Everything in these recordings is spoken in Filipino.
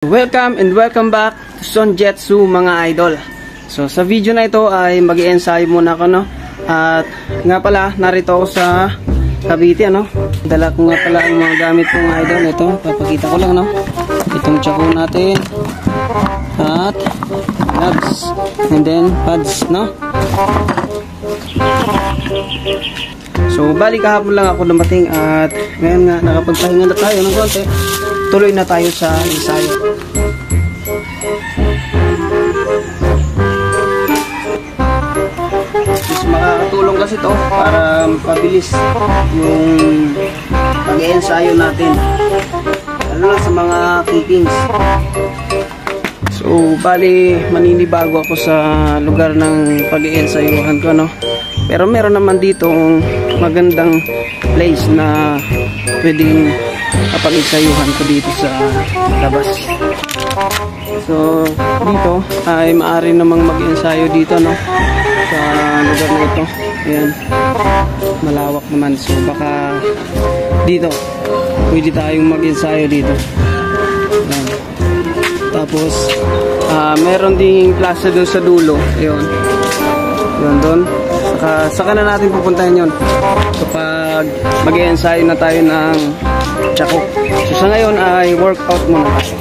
Welcome and welcome back to Sonjetsu mga idol. So sa video na ito ay mag-i-ensayo muna ako, no? At nga pala, narito ako sa Cavite, ano? Dala ko nga pala ang mga gamit ko mga idol. Ito, papakita ko lang, no? Itong tsako natin. At gloves. And then pads, no? So bali kahapon lang ako dumating at ngayon nga nakapagpahinga na tayo ng konti. Tuloy na tayo sa ensayo. Mas makakatulong kasi ito para mapabilis yung pag-ensayo natin. Lalo na sa mga clippings. So, bali maninibago ako sa lugar ng pag-iensayuhan ko, no? Pero meron naman dito magandang place na pwedeng kapag-ensayuhan ko dito sa labas. So, dito ay maaari namang mag-ensayo dito, no? Sa lugar na ito. Ayan. Malawak naman. So, baka dito pwede tayong mag-ensayo dito. Ayan. Tapos, meron ding plaza dun sa dulo. Ayun. Yun doon. Saka na natin pupuntahan yun kapag mag-i-ensayo na tayo ng tsako. So sa ngayon ay workout muna tayo.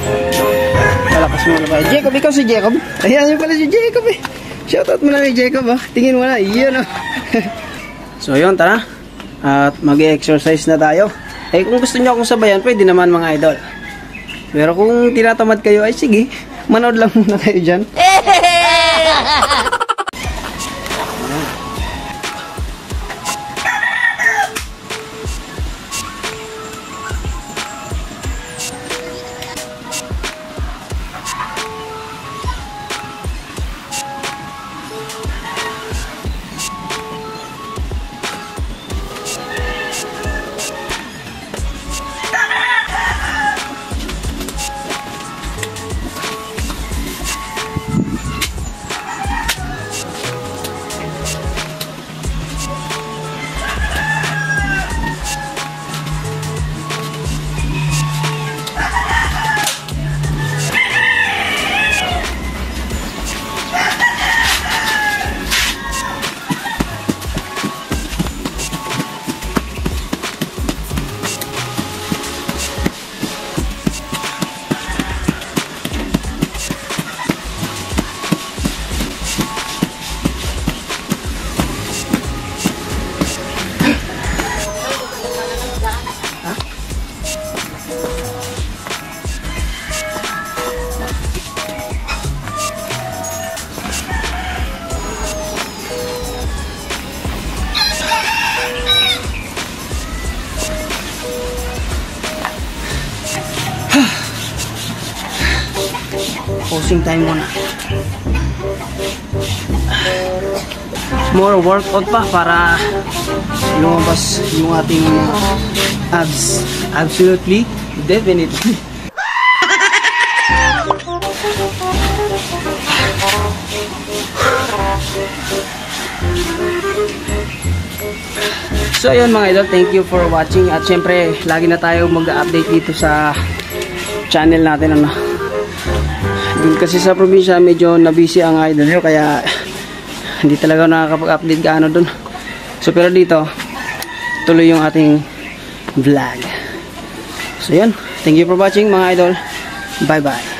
Malakas muna tayo. Jacob, ikaw si Jacob? Ayan yun pala si Jacob eh. Shoutout mo na kay Jacob ah. Tingin mo na, iyan ah. So yun, tara. At mag-i-exercise na tayo. Eh kung gusto nyo akong sabayan, pwede naman mga idol. Pero kung tinatamad kayo, ay sige, manood lang muna kayo dyan. Posing time muna. More workout pa para lumabas yung ating abs. Absolutely, definitely. So ayun mga idol, thank you for watching. At syempre, lagi na tayo mag-update dito sa channel natin, ano. Dun kasi sa probinsya medyo na-busy ang idol nyo, kaya hindi talaga nakakapag-update gaano dun. So pero dito tuloy yung ating vlog. So yun, thank you for watching mga idol. Bye bye.